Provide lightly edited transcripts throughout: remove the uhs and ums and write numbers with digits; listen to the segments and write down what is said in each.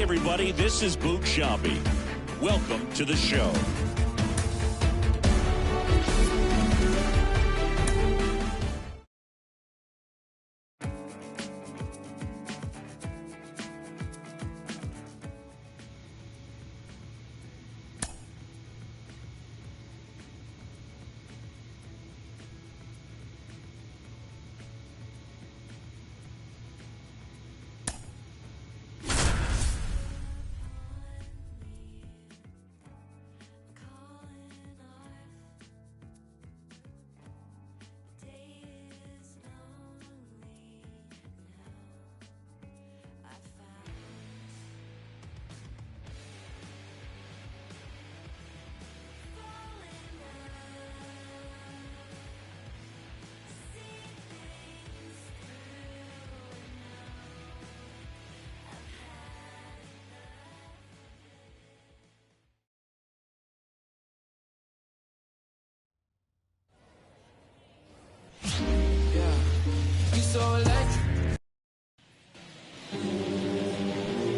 everybody, this is Boot Shampi. Welcome to the show.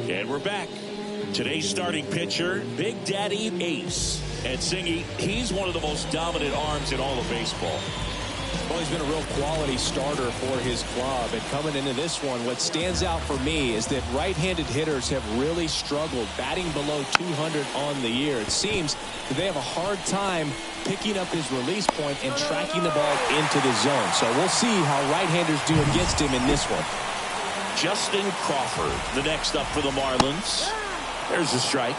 And we're back. Today's starting pitcher, Big Daddy Ace. And Singy, he's one of the most dominant arms in all of baseball. Well, he's been a real quality starter for his club. And coming into this one, what stands out for me is that right-handed hitters have really struggled batting below 200 on the year. It seems that they have a hard time picking up his release point and tracking the ball into the zone. So we'll see how right-handers do against him in this one. Justin Crawford, the next up for the Marlins. There's a strike.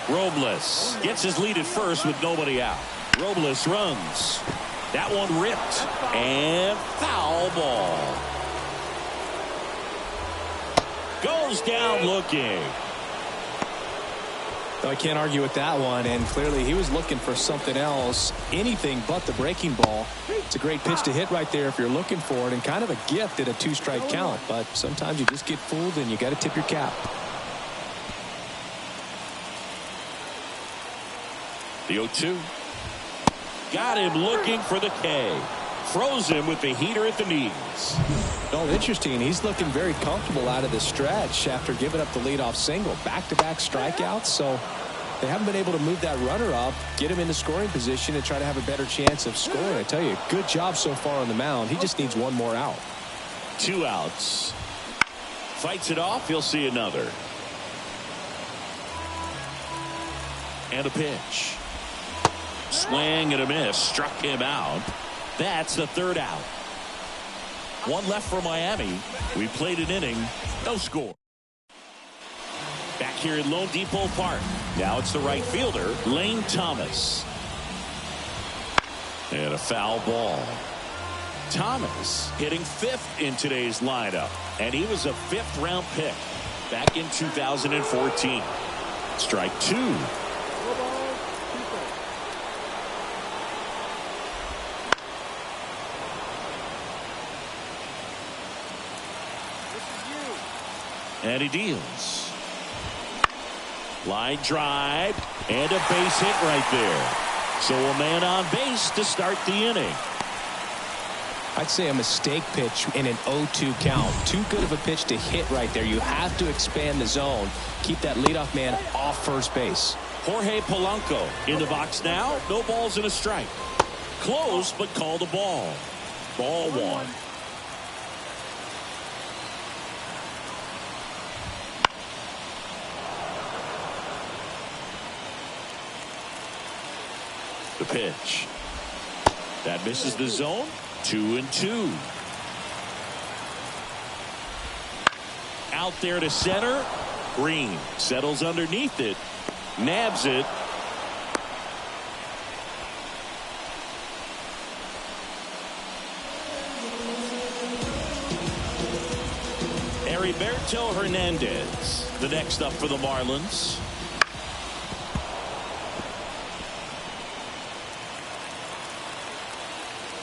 Robles gets his lead at first with nobody out. Robles runs. That one ripped. And foul ball. Goes down looking. I can't argue with that one, and clearly he was looking for something else, anything but the breaking ball. It's a great pitch to hit right there if you're looking for it, and kind of a gift at a two-strike count, but sometimes you just get fooled and you got to tip your cap. The 0-2. Got him looking for the K. Froze him with the heater at the knees. Oh, interesting. He's looking very comfortable out of the stretch after giving up the leadoff single. Back-to-back strikeouts, so they haven't been able to move that runner up, get him into scoring position, and try to have a better chance of scoring. I tell you, good job so far on the mound. He just needs one more out. 2 outs. Fights it off. He'll see another. And a pitch. Swing and a miss. Struck him out. That's the 3rd out. 1 left for Miami. We played an inning. No score. Back here at Lone Depot Park. Now it's the right fielder, Lane Thomas. And a foul ball. Thomas hitting 5th in today's lineup. And he was a 5th-round pick back in 2014. Strike 2. And he deals. Line drive and a base hit right there. So a man on base to start the inning. I'd say a mistake pitch in an 0-2 count. Too good of a pitch to hit right there. You have to expand the zone. Keep that leadoff man off first base. Jorge Polanco in the box now. No balls and a strike. Close, but called a ball. Ball 1. The pitch. That misses the zone. 2-2. Out there to center. Green settles underneath it. Nabs it. Heriberto Hernandez, the next up for the Marlins.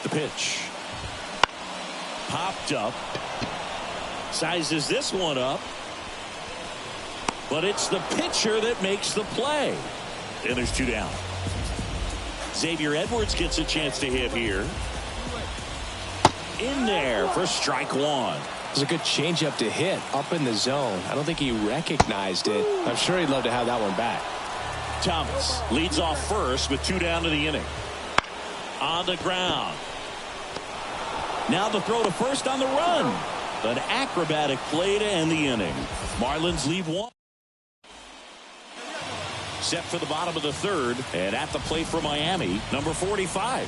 The pitch. Popped up. Sizes this one up. But it's the pitcher that makes the play. And there's 2 down. Xavier Edwards gets a chance to hit here. In there for strike 1. was a good changeup to hit up in the zone. I don't think he recognized it. I'm sure he'd love to have that one back. Thomas leads off first with 2 down to the inning. On the ground. Now the throw to first on the run. An acrobatic play to end the inning. Marlins leave 1. Set for the bottom of the 3rd, and at the plate for Miami, number 45.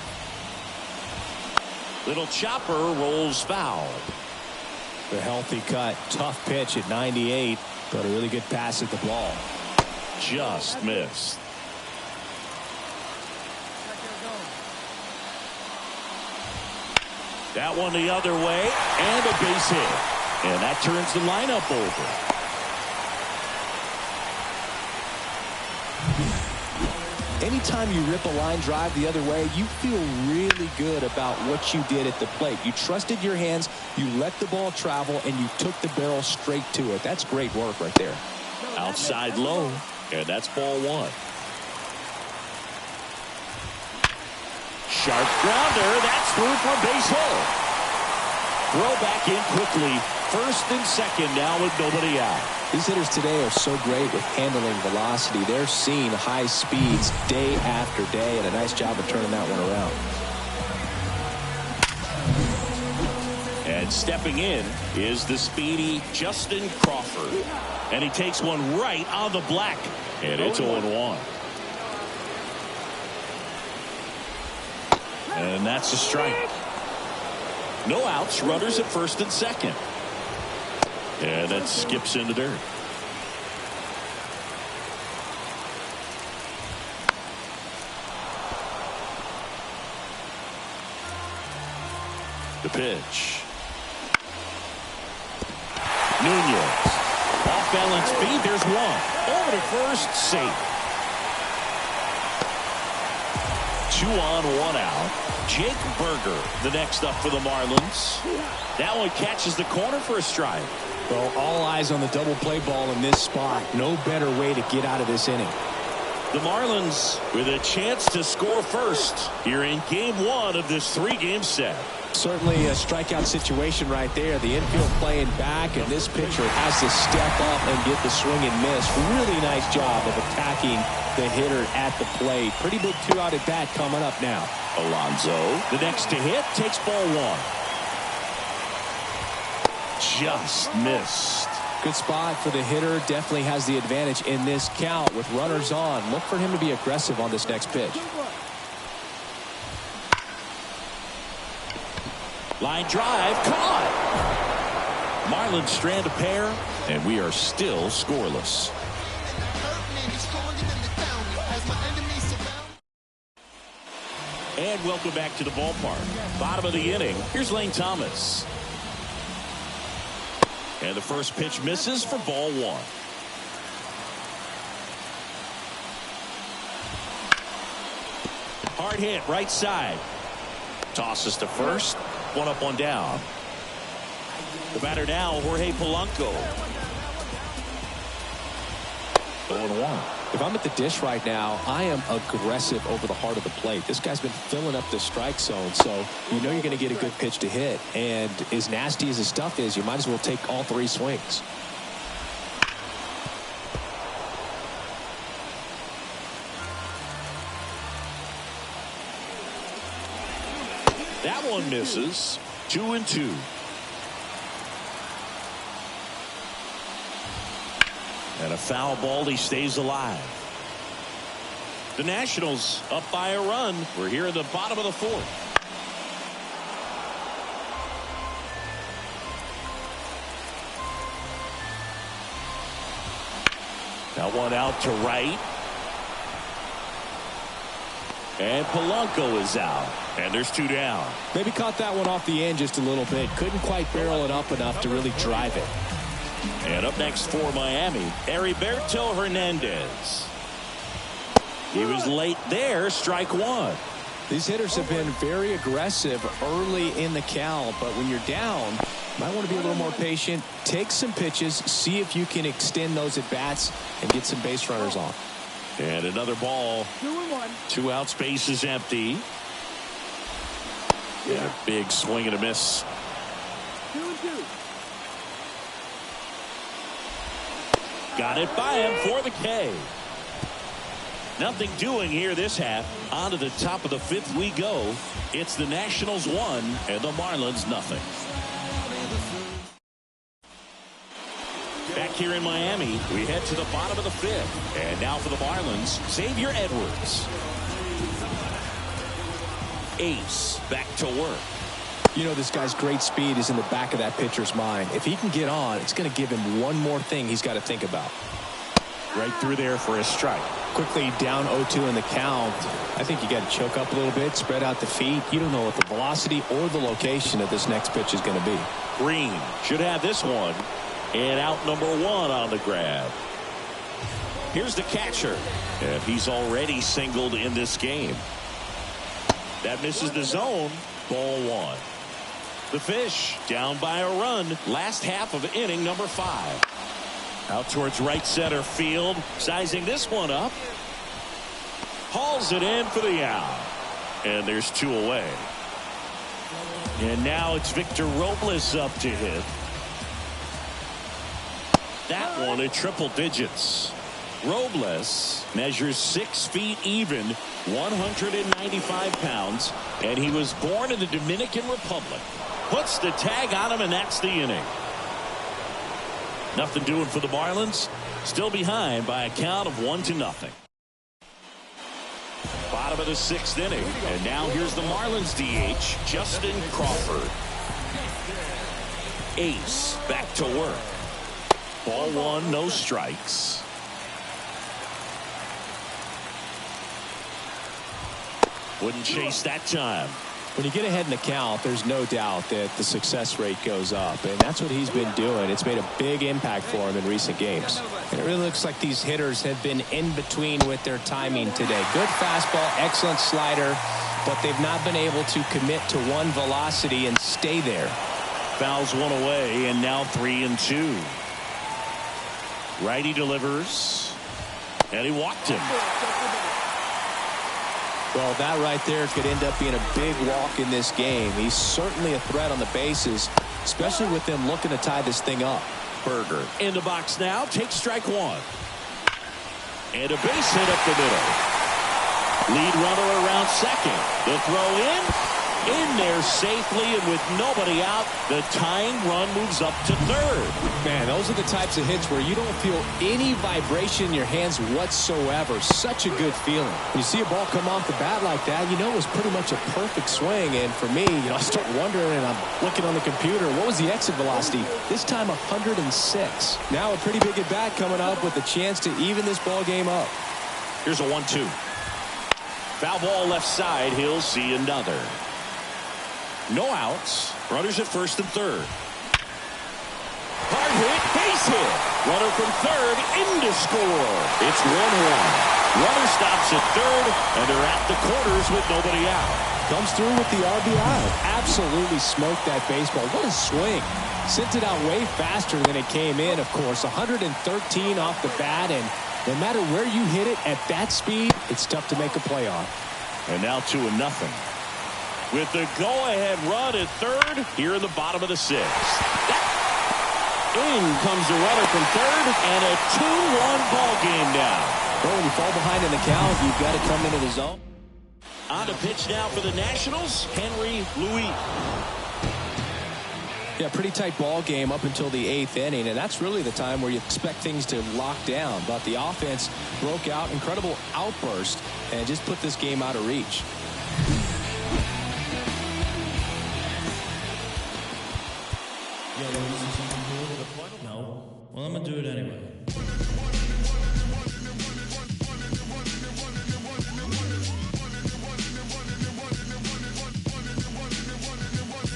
Little chopper rolls foul. The healthy cut, tough pitch at 98, but a really good pass at the ball. Just missed. That one the other way, and a base hit. And that turns the lineup over. Anytime you rip a line drive the other way, you feel really good about what you did at the plate. You trusted your hands, you let the ball travel, and you took the barrel straight to it. That's great work right there. Outside low, and that's ball 1. Sharp grounder, that's through for a base hit. Throw back in quickly. First and second now with nobody out. These hitters today are so great with handling velocity. They're seeing high speeds day after day, and a nice job of turning that one around. And stepping in is the speedy Justin Crawford. And he takes one right on the black. And it's 0-1. And that's a strike. No outs, runners at first and second. And that skips into dirt. The pitch. Nunez. Off balance feed. There's one. Over to first. Safe. 2 on, 1 out. Jake Berger, the next up for the Marlins. That one catches the corner for a strike. Well, all eyes on the double play ball in this spot. No better way to get out of this inning. The Marlins with a chance to score first here in game 1 of this 3-game set. Certainly a strikeout situation right there. The infield playing back, and this pitcher has to step up and get the swing and miss. Really nice job of attacking the hitter at the plate. Pretty big 2-out at bat coming up now. Alonso, the next to hit, takes ball 1. Just missed. Good spot for the hitter. Definitely has the advantage in this count with runners on. Look for him to be aggressive on this next pitch. Line drive, caught. Marlins strand a pair, and we are still scoreless. And welcome back to the ballpark. Bottom of the inning. Here's Lane Thomas. And the first pitch misses for ball 1. Hard hit, right side. Tosses to first. 1 up, 1 down. The batter now, Jorge Polanco. 0-1. If I'm at the dish right now, I am aggressive over the heart of the plate. This guy's been filling up the strike zone, so you know you're going to get a good pitch to hit. And as nasty as his stuff is, you might as well take all 3 swings. That one misses. 2-2. And a foul ball. He stays alive. The Nationals up by a run. We're here at the bottom of the 4th. Now one out to right. And Polanco is out. And there's 2 down. Maybe caught that one off the end just a little bit. Couldn't quite barrel it up enough to really drive it. And up next for Miami, Heriberto Hernandez. He was late there, strike 1. These hitters have been very aggressive early in the count, but when you're down, you might want to be a little more patient. Take some pitches, see if you can extend those at-bats and get some base runners on. And another ball. 2 out, space is empty. And a big swing and a miss. Got it by him for the K. Nothing doing here this half. On to the top of the fifth we go. It's the Nationals 1 and the Marlins nothing. Back here in Miami, we head to the bottom of the fifth. And now for the Marlins, Xavier Edwards. Ace back to work. You know, this guy's great speed is in the back of that pitcher's mind. If he can get on, it's going to give him one more thing he's got to think about. Right through there for a strike. Quickly down 0-2 in the count. I think you got to choke up a little bit, spread out the feet. You don't know what the velocity or the location of this next pitch is going to be. Green should have this one. And out number 1 on the grab. Here's the catcher. And he's already singled in this game. That misses the zone. Ball 1. The Fish down by a run. Last half of inning number 5. Out towards right center field. Sizing this one up. Hauls it in for the out. And there's 2 away. And now it's Victor Robles up to hit. That one at triple digits. Robles measures 6 feet even, 195 pounds, and he was born in the Dominican Republic. Puts the tag on him, and that's the inning. Nothing doing for the Marlins. Still behind by a count of 1-0. Bottom of the 6th inning, and now here's the Marlins DH, Justin Crawford. Ace back to work. Ball 1, no strikes. Wouldn't chase that time. When you get ahead in the count, there's no doubt that the success rate goes up, and that's what he's been doing. It's made a big impact for him in recent games. And it really looks like these hitters have been in between with their timing today. Good fastball, excellent slider, but they've not been able to commit to one velocity and stay there. Fouls one away, and now 3-2. Righty delivers, and he walked him. Well, that right there could end up being a big walk in this game. He's certainly a threat on the bases, especially with them looking to tie this thing up. Berger in the box now, takes strike 1. And a base hit up the middle. Lead runner around second. The throw in there safely, and with nobody out, the tying run moves up to third. Man, those are the types of hits where you don't feel any vibration in your hands whatsoever. Such a good feeling. When you see a ball come off the bat like that, you know it was pretty much a perfect swing. And for me, I start wondering, and I'm looking on the computer, what was the exit velocity? This time 106. Now a pretty big at bat coming up with a chance to even this ball game up. Here's a 1-2. Foul ball left side. He'll see another. No outs. Runners at first and third. Hard hit, base hit. Runner from third in to score. It's 1-1. Runner stops at third, and they're at the quarters with nobody out. Comes through with the RBI. Absolutely smoked that baseball. What a swing. Sent it out way faster than it came in, of course. 113 off the bat, and no matter where you hit it at that speed, it's tough to make a play on. And now 2-0. With the go-ahead run at third here in the bottom of the 6th. In comes the runner from third, and a 2-1 ball game now. Well, when you fall behind in the count, you've got to come into the zone. On to pitch now for the Nationals, Henry Louis. Yeah, pretty tight ball game up until the 8th inning, and that's really the time where you expect things to lock down. But the offense broke out, incredible outburst, and just put this game out of reach. No. Well, I'm going to do it anyway.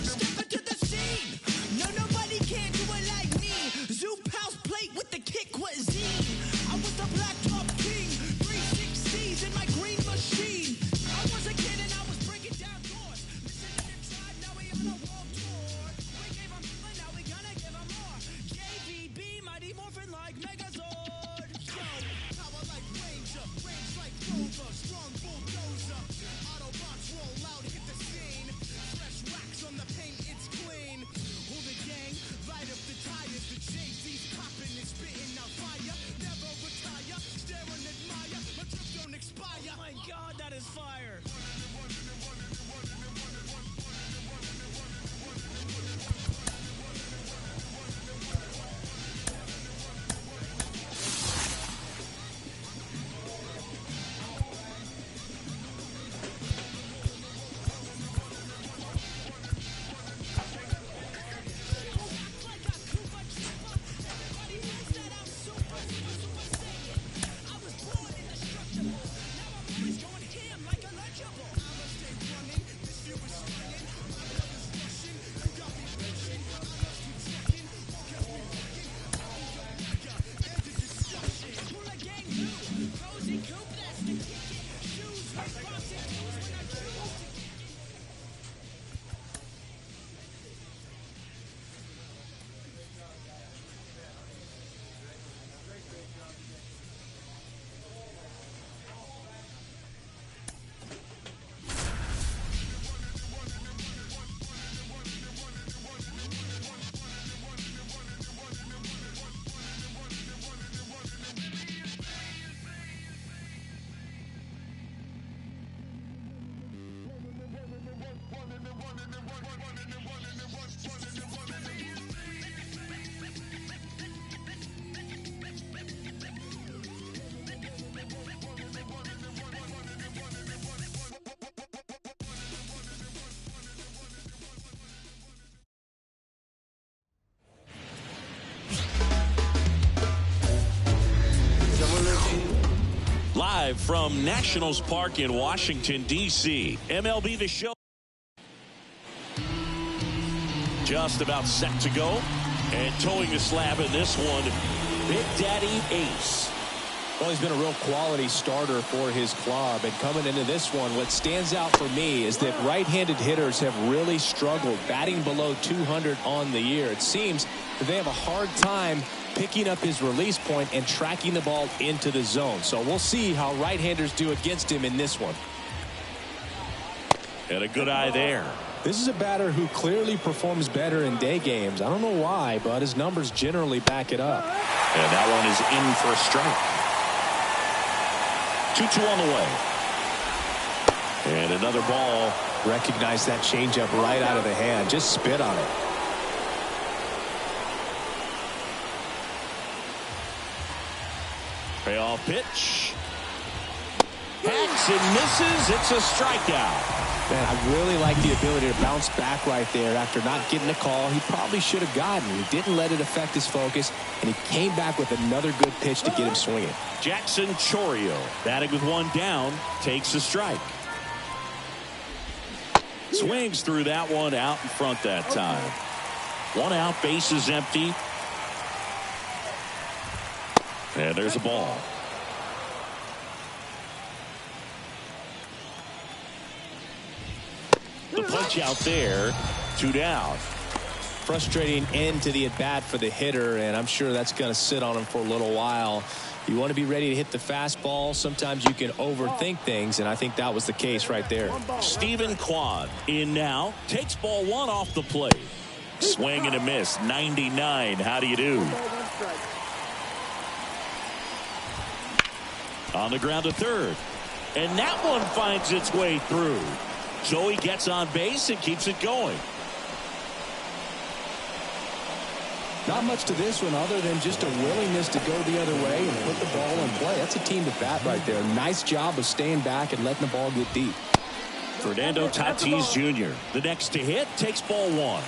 Step into the scene. No, nobody can do it like me. Zoop house plate with the kick cuisine. I was the black top king. 360s in my green machine. I was a kid and I was breaking down doors. Listen to the tribe, now we on a world tour. We gave them, but now we gonna give them more. JDB, Mighty Morphin like me. Live from Nationals Park in Washington, D.C. MLB The Show. Just about set to go. And towing the slab in this one, Big Daddy Ace. Well, he's been a real quality starter for his club. And coming into this one, what stands out for me is that right-handed hitters have really struggled batting below 200 on the year. It seems that they have a hard time picking up his release point and tracking the ball into the zone. So we'll see how right-handers do against him in this one. And a good eye there. This is a batter who clearly performs better in day games. I don't know why, but his numbers generally back it up. And that one is in for a strike. 2-2 on the way. And another ball. Recognize that changeup right out of the hand. Just spit on it. Payoff pitch. Hacks and misses. It's a strikeout. Man, I really like the ability to bounce back right there after not getting a call he probably should have gotten. He didn't let it affect his focus, and he came back with another good pitch to get him swinging. Jackson Chourio, batting with one down, takes a strike. Swings through that one out in front that time. One out, bases empty. And there's a ball. The punch out there, 2 down. Frustrating end to the at-bat for the hitter, and I'm sure that's going to sit on him for a little while. You want to be ready to hit the fastball. Sometimes you can overthink things, and I think that was the case right there. Stephen Kwan in now. Takes ball 1 off the plate. Swing and a miss. 99. How do you do? On the ground to third. And that one finds its way through. So he gets on base and keeps it going. Not much to this one other than just a willingness to go the other way and put the ball in play. That's a team to bat right there. Nice job of staying back and letting the ball get deep. Fernando Tatis Jr., the next to hit, takes ball 1.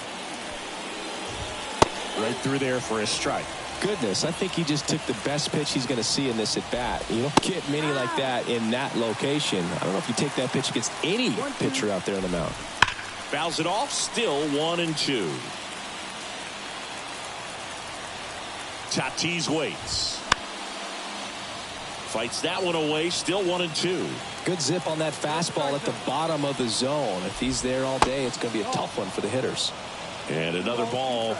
Right through there for a strike. Goodness, I think he just took the best pitch he's going to see in this at bat. You don't get many like that in that location. I don't know if you take that pitch against any pitcher out there on the mound. Fouls it off, still 1-2. Tatis waits. Fights that one away, still 1-2. Good zip on that fastball at the bottom of the zone. If he's there all day, it's going to be a tough one for the hitters. And another ball.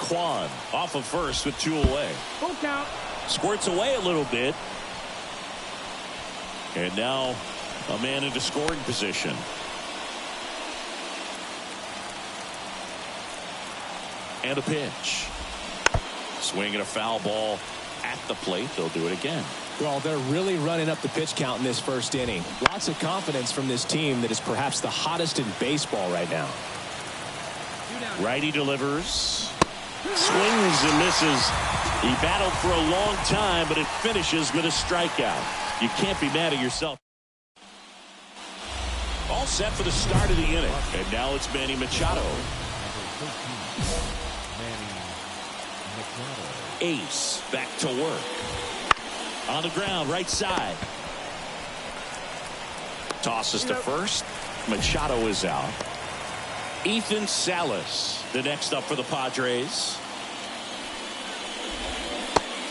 Kwan off of first with 2 away. Squirts away a little bit. And now a man into scoring position. And a pitch. Swinging a foul ball at the plate. They'll do it again. Well, they're really running up the pitch count in this first inning. Lots of confidence from this team that is perhaps the hottest in baseball right now. Righty delivers. Swings and misses. He battled for a long time, but it finishes with a strikeout. You can't be mad at yourself. All set for the start of the inning. And now it's Manny Machado. Ace back to work. On the ground, right side. Tosses to first. Machado is out. Ethan Salas, the next up for the Padres.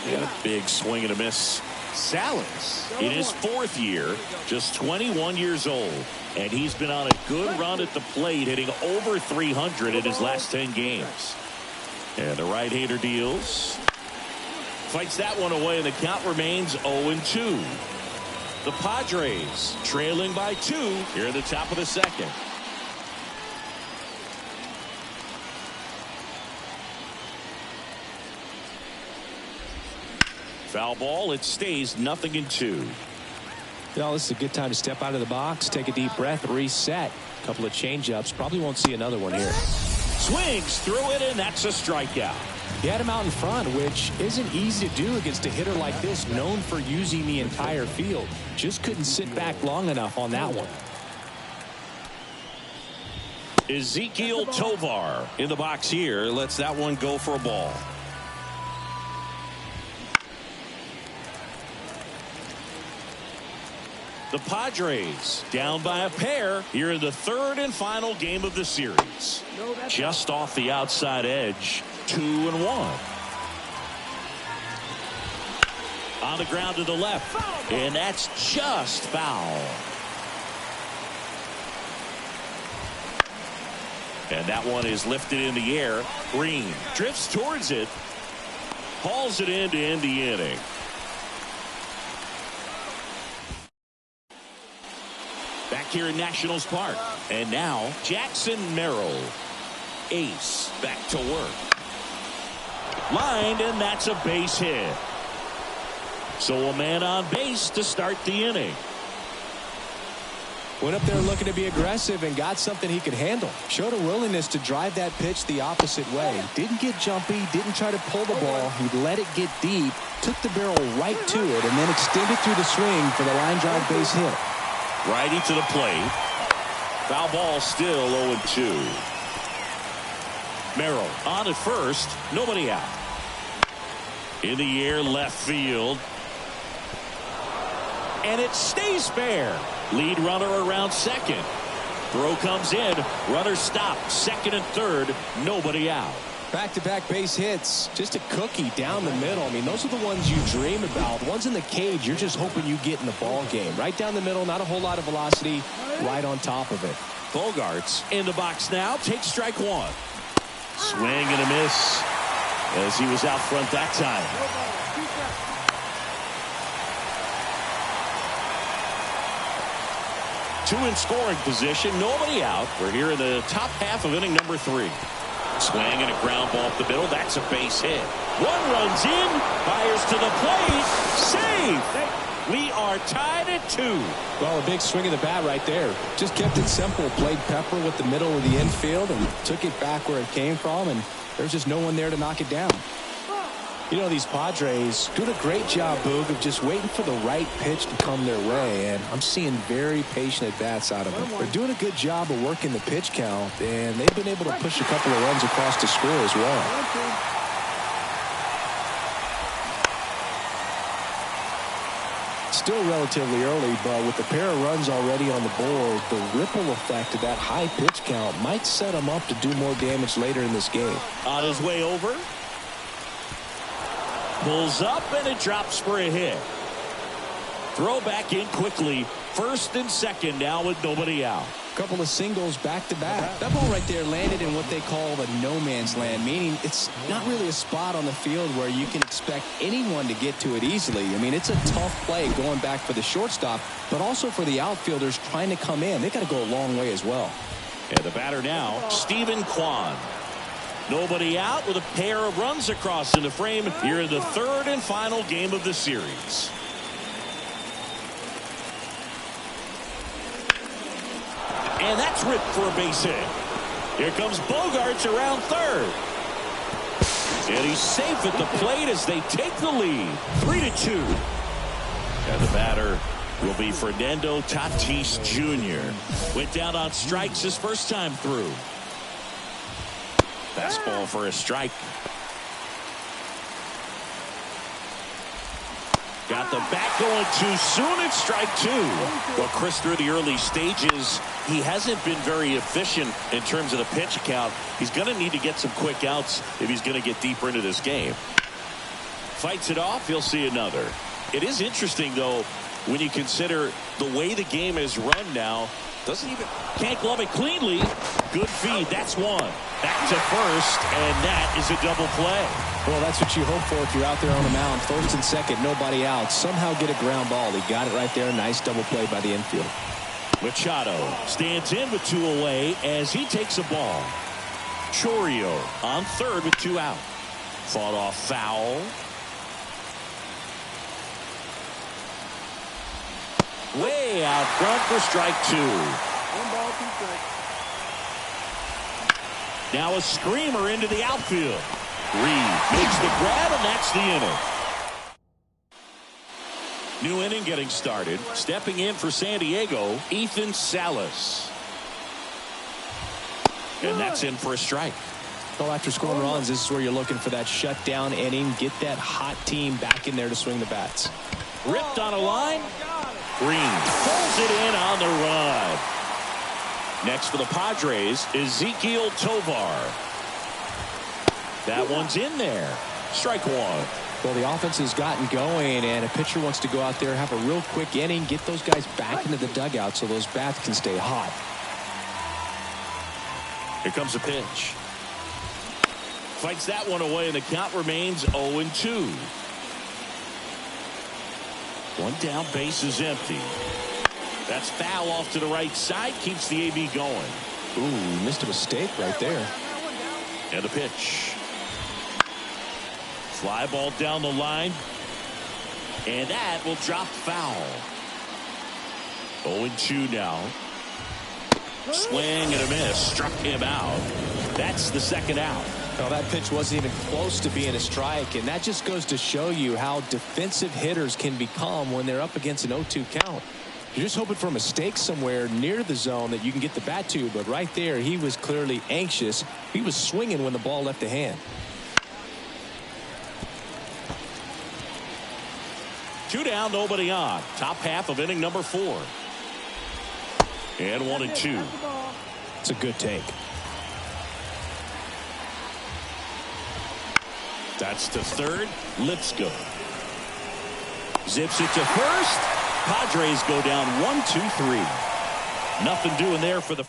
And a big swing and a miss. Salas, in his 4th year, just 21 years old. And he's been on a good run at the plate, hitting over 300 in his last 10 games. And the right-hander deals. Fights that one away, and the count remains 0-2. The Padres trailing by 2 here at the top of the second. Foul ball. It stays 0-2. Well, this is a good time to step out of the box, take a deep breath, reset. A couple of change-ups. Probably won't see another one here. Swings through it, and that's a strikeout. He had him out in front, which isn't easy to do against a hitter like this, known for using the entire field. Just couldn't sit back long enough on that one. Ezequiel Tovar in the box here. Lets that one go for a ball. The Padres down by a pair here in the third and final game of the series. Just off the outside edge, 2-1. On the ground to the left, and that's just foul. And that one is lifted in the air. Green drifts towards it, hauls it in to end the inning. Back here in Nationals Park. And now Jackson Merrill. Ace back to work. Lined, and that's a base hit. So a man on base to start the inning. Went up there looking to be aggressive and got something he could handle. Showed a willingness to drive that pitch the opposite way. Didn't get jumpy, didn't try to pull the ball. He let it get deep, took the barrel right to it, and then extended through the swing for the line drive base hit. Righty to the plate. Foul ball, still 0-2. Merrill on at first, nobody out. In the air, left field. And it stays fair. Lead runner around second. Throw comes in. Runner stopped. Second and third. Nobody out. Back-to-back base hits. Just a cookie down the middle. I mean, those are the ones you dream about. The ones in the cage, you're just hoping you get in the ball game. Right down the middle, not a whole lot of velocity. Right on top of it. Bogarts in the box now. Takes strike one. Swing and a miss as he was out front that time. Two in scoring position, nobody out. We're here in the top half of inning number 3. Swing and a ground ball up the middle. That's a base hit. One runs in, fires to the plate, safe. We are tied at 2. Well, a big swing of the bat right there. Just kept it simple. Played pepper with the middle of the infield and took it back where it came from, and there's just no one there to knock it down. You know, these Padres doing a great job, Boog, of just waiting for the right pitch to come their way, and I'm seeing very patient at-bats out of them. They're doing a good job of working the pitch count, and they've been able to push a couple of runs across the score as well. Still relatively early, but with a pair of runs already on the board, the ripple effect of that high pitch count might set them up to do more damage later in this game. On his way over. Pulls up, and it drops for a hit. Throw back in quickly. First and second now with nobody out. Couple of singles back-to-back. That ball right there landed in what they call the no-man's land, meaning it's not really a spot on the field where you can expect anyone to get to it easily. I mean, it's a tough play going back for the shortstop, but also for the outfielders trying to come in. They got to go a long way as well. And the batter now, Stephen Kwan. Nobody out with a pair of runs across in the frame here in the third and final game of the series. And that's ripped for a base hit. Here comes Bogarts around third. And he's safe at the plate as they take the lead. 3-2. And the batter will be Fernando Tatis Jr. Went down on strikes his first time through. Fastball for a strike. Got the bat going too soon. It's strike 2. Well, Chris, through the early stages, he hasn't been very efficient in terms of the pitch count. He's going to need to get some quick outs if he's going to get deeper into this game. Fights it off. He'll see another. It is interesting, though, when you consider the way the game is run now. Can't glove it cleanly. Good feed. That's one. Back to first, and that is a double play. Well, that's what you hope for if you're out there on the mound. First and second, nobody out. Somehow get a ground ball. He got it right there. Nice double play by the infield. Machado stands in with 2 away as he takes a ball. Chorio on third with 2 out. Fought off foul. Way out front for strike 2. 1 ball, 2 strikes. Now a screamer into the outfield. Reed makes the grab, and that's the inning. New inning getting started. Stepping in for San Diego, Ethan Salas. And that's in for a strike. Well, after scoring runs, this is where you're looking for that shutdown inning. Get that hot team back in there to swing the bats. Ripped on a line. Green pulls it in on the run. Next for the Padres, Ezequiel Tovar. That one's in there. Strike one. Well, the offense has gotten going, and a pitcher wants to go out there, have a real quick inning, get those guys back into the dugout so those bats can stay hot. Here comes a pitch. Fights that one away, and the count remains 0-2. One down, base is empty. That's foul off to the right side, keeps the AB going. Ooh, missed a mistake right there. And the pitch. Fly ball down the line. And that will drop foul. 0-2 now. Swing and a miss. Struck him out. That's the second out. Well, that pitch wasn't even close to being a strike, and that just goes to show you how defensive hitters can become when they're up against an 0-2 count. You're just hoping for a mistake somewhere near the zone that you can get the bat to, but right there he was clearly anxious. He was swinging when the ball left the hand. 2 down, nobody on. Top half of inning number 4. And 1-2. It's a good take. That's to third. Lipscomb zips it to first. Padres go down 1-2-3. Nothing doing there for the.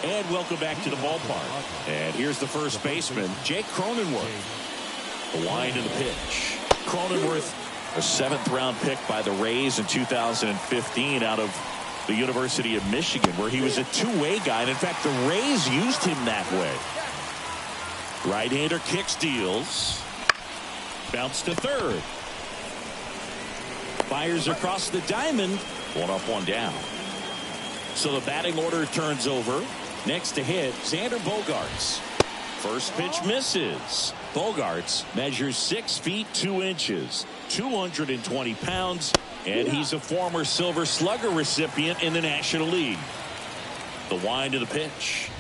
And welcome back to the ballpark. And here's the first baseman, Jake Cronenworth. The wind of the pitch. Cronenworth, a 7th-round pick by the Rays in 2015 out of the University of Michigan, where he was a two-way guy. And in fact, the Rays used him that way. Right-hander kicks, deals. Bounce to third. Fires across the diamond. 1 up, 1 down. So the batting order turns over. Next to hit, Xander Bogaerts. First pitch misses. Bogaerts measures 6 feet 2 inches, 220 pounds, and he's a former Silver Slugger recipient in the National League. The wind of the pitch.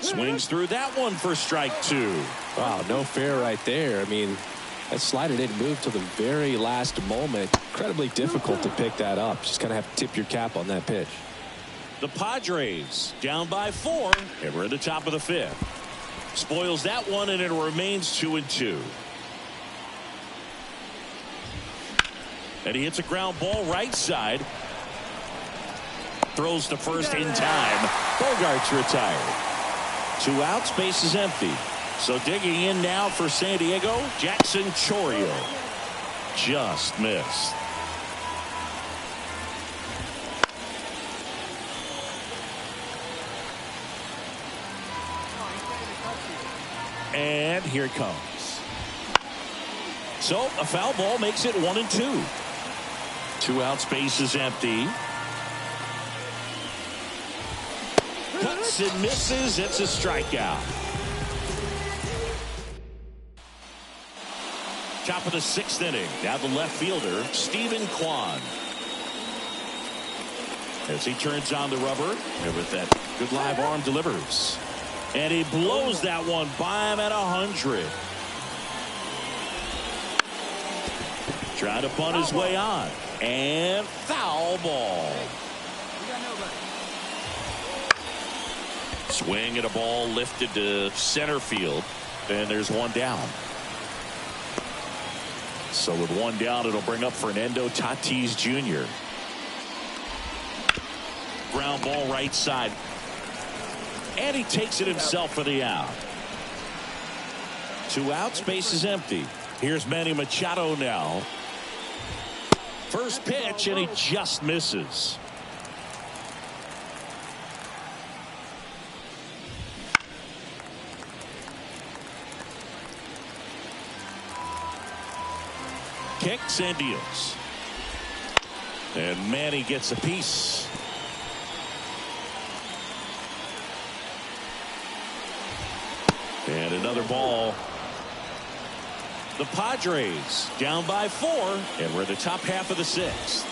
Swings through that one for strike 2. Wow, no fair right there. I mean, that slider didn't move till the very last moment. Incredibly difficult to pick that up. Just kind of have to tip your cap on that pitch. The Padres down by 4, and we're at the top of the 5th. Spoils that one, and it remains 2-2. And he hits a ground ball right side. Throws to first in time. Bogaerts retired. 2 outs, base is empty. So digging in now for San Diego, Jackson Chourio. Just missed. And here it comes. So a foul ball makes it 1-2. 2 outs, base is empty. Cuts and misses. It's a strikeout. Top of the 6th inning. Now the left fielder, Stephen Kwan. As he turns on the rubber, and with that good live arm delivers. And he blows that one by him at 100. Trying to bunt his way on. And foul ball. Swing at a ball lifted to center field. And there's 1 down. So with 1 down, it'll bring up Fernando Tatis Jr. Ground ball right side. And he takes it himself for the out. 2 outs, base is empty. Here's Manny Machado now. First pitch, and he just misses. Kicks and deals. And Manny gets a piece. And another ball. The Padres down by 4, and we're at the top half of the 6th.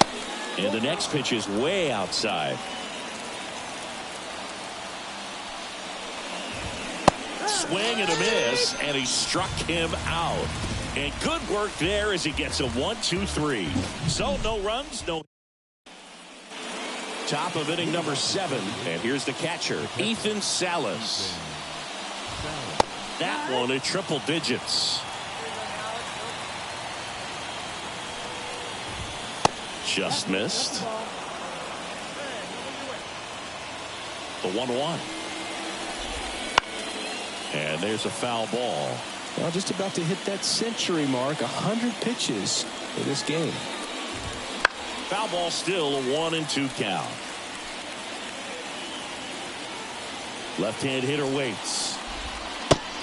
And the next pitch is way outside. Swing and a miss, and he struck him out. And good work there as he gets a 1-2-3. So no runs, no. Top of inning number 7. And here's the catcher, Ethan Salas. That one at triple digits. Just missed. The 1-1. And there's a foul ball. Well, just about to hit that century mark. 100 pitches for this game. Foul ball, still a 1-2 count. Left-hand hitter waits.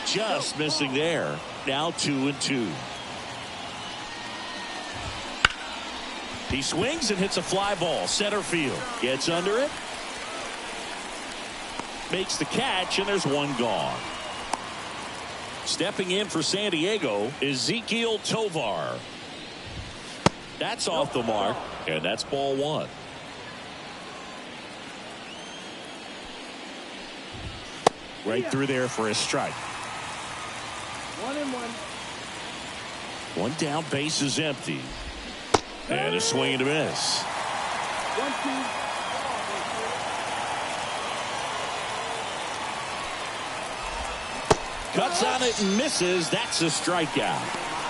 Just missing there. Now 2-2. He swings and hits a fly ball. Center field. Gets under it. Makes the catch, and there's one gone. Stepping in for San Diego, Ezequiel Tovar. That's off the mark, and that's ball 1. Right through there for a strike. 1-1. One down, base is empty. And a swing and a miss. 1-2. Cuts on it and misses. That's a strikeout.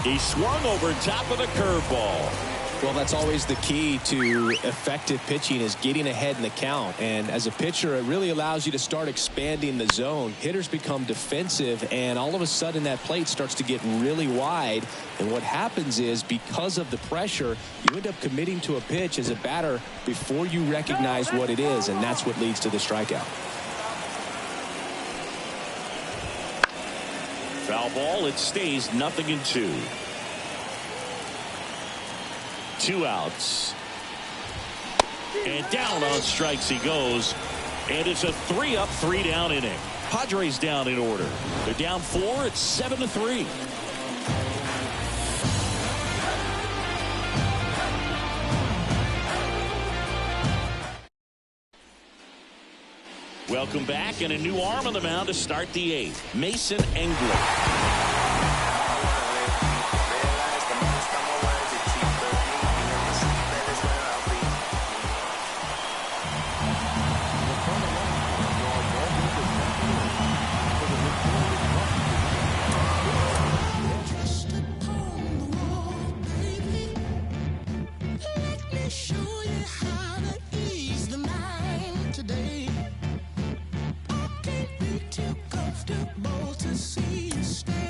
He swung over top of the curveball. Well, that's always the key to effective pitching, is getting ahead in the count. And as a pitcher, it really allows you to start expanding the zone. Hitters become defensive, and all of a sudden that plate starts to get really wide. And what happens is, because of the pressure, you end up committing to a pitch as a batter before you recognize what it is, and that's what leads to the strikeout. Foul ball. It stays 0-2. 2 outs. And down on strikes he goes. And it's a 3-up, 3-down inning. Padres down in order. They're down 4. It's 7-3. Welcome back, and a new arm on the mound to start the 8th. Mason Engler. Too comfortable to see you stay.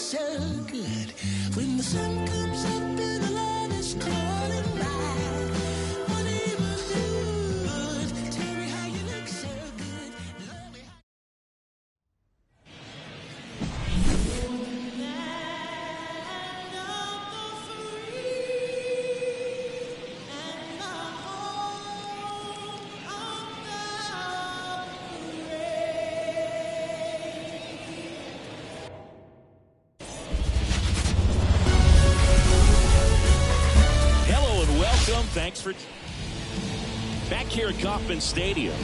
so good. When the sun comes up and the light is calling by, what neighborhood? Tell me how you look so good. Love me. Thanks for back here at Kauffman Stadium.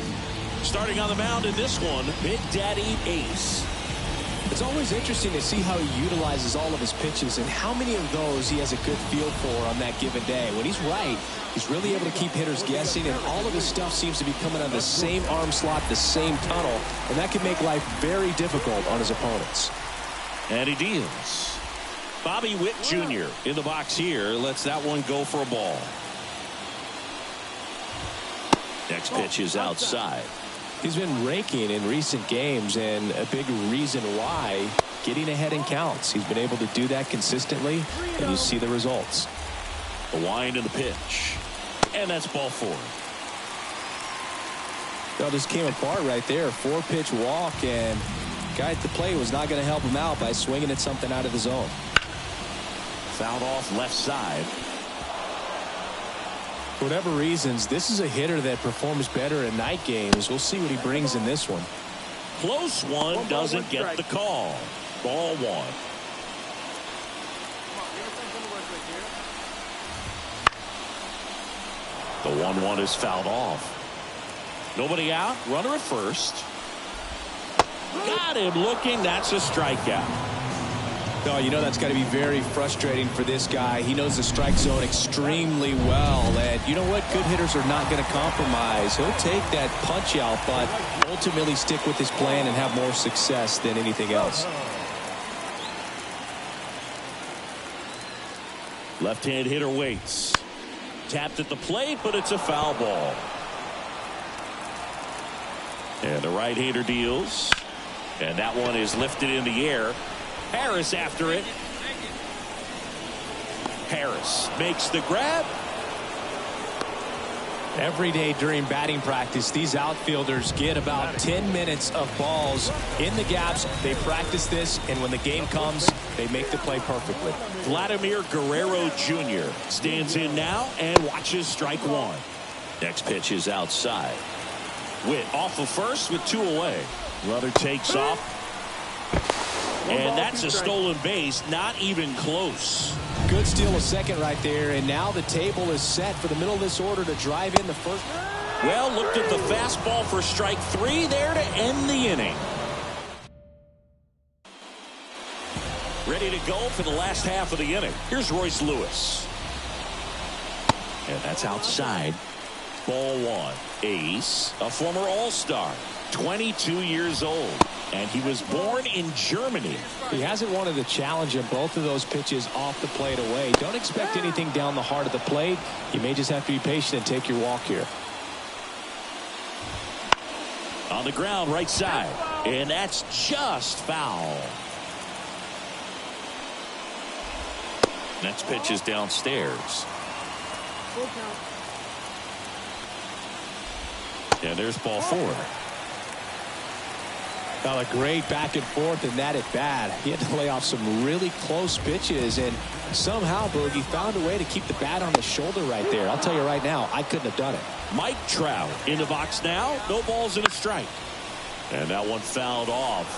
Starting on the mound in this one, Big Daddy Ace. It's always interesting to see how he utilizes all of his pitches and how many of those he has a good feel for on that given day. When he's right, he's really able to keep hitters guessing, and all of his stuff seems to be coming out of the same arm slot, the same tunnel, and that can make life very difficult on his opponents. And he deals. Bobby Witt Jr. in the box here lets that one go for a ball. Next pitch is outside. He's been raking in recent games, and a big reason why, getting ahead in counts. He's been able to do that consistently, and you see the results. The wind and the pitch. And that's ball four. Well, just came apart right there. 4-pitch walk, and guy at the plate was not going to help him out by swinging at something out of the zone. Fouled off left side. For whatever reasons, this is a hitter that performs better in night games. We'll see what he brings in this one. Close one, doesn't get the call. Ball one. The 1-1 is fouled off. Nobody out. Runner at first. Got him looking. That's a strikeout. Oh, you know that's got to be very frustrating for this guy. He knows the strike zone extremely well. And you know what? Good hitters are not going to compromise. He'll take that punch out, but ultimately stick with his plan and have more success than anything else. Left-hand hitter waits. Tapped at the plate, but it's a foul ball. And the right-hander deals. And that one is lifted in the air. Harris after it. Harris makes the grab. Every day during batting practice, these outfielders get about 10 minutes of balls in the gaps. They practice this, and when the game comes, they make the play perfectly. Vladimir Guerrero Jr. stands in now and watches strike one. Next pitch is outside. Witt off of first with 2 away. Runner takes off. And that's a stolen base, not even close. Good steal of second right there, and now the table is set for the middle of this order to drive in the first. Well, looked at the fastball for strike 3 there to end the inning. Ready to go for the last half of the inning. Here's Royce Lewis. And that's outside. Ball one. Ace, a former All-Star, 22 years old. And he was born in Germany. He hasn't wanted to challenge him. Both of those pitches off the plate away. Don't expect anything down the heart of the plate. You may just have to be patient and take your walk here. On the ground, right side. And that's just foul. Next pitch is downstairs. And there's ball four. Well, a great back and forth in that at bat. He had to lay off some really close pitches, and somehow Boogie found a way to keep the bat on the shoulder right there. I'll tell you right now, I couldn't have done it. Mike Trout in the box now. No balls and a strike. And that one fouled off.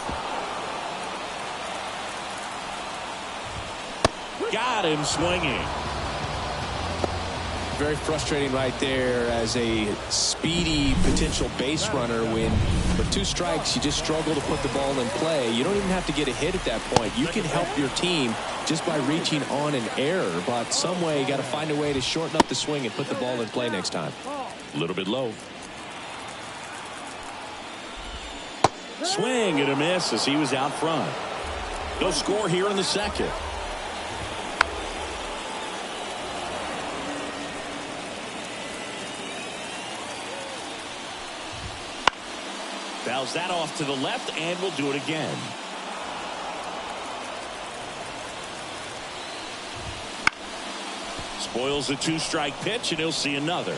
Got him swinging. Very frustrating right there as a speedy potential base runner when with 2 strikes you just struggle to put the ball in play. You don't even have to get a hit at that point. You can help your team just by reaching on an error, but some way you got to find a way to shorten up the swing and put the ball in play next time. A little bit low. Swing and a miss as he was out front. No score here in the second. Fouls that off to the left, and we'll do it again. Spoils a two-strike pitch, and he'll see another.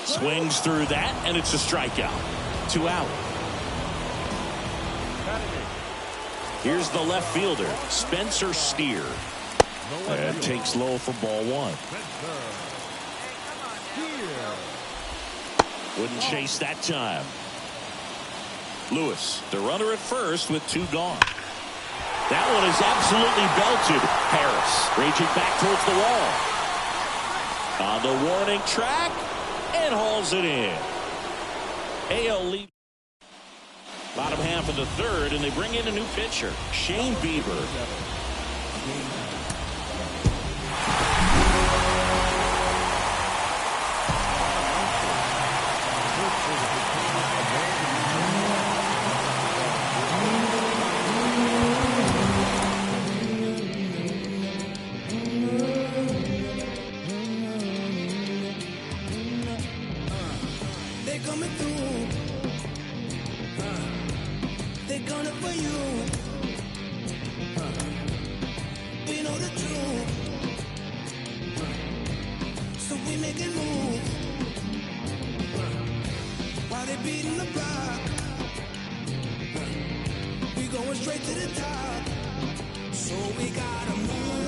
Swings through that, and it's a strikeout. 2 out. Here's the left fielder, Spencer Steer. And takes low for ball 1. Wouldn't chase that time. Lewis, the runner at first with 2 gone. That one is absolutely belted. Harris raging back towards the wall. On the warning track and hauls it in. AL lead. Bottom half of the 3rd, and they bring in a new pitcher, Shane Bieber. Straight to the top, so we gotta move.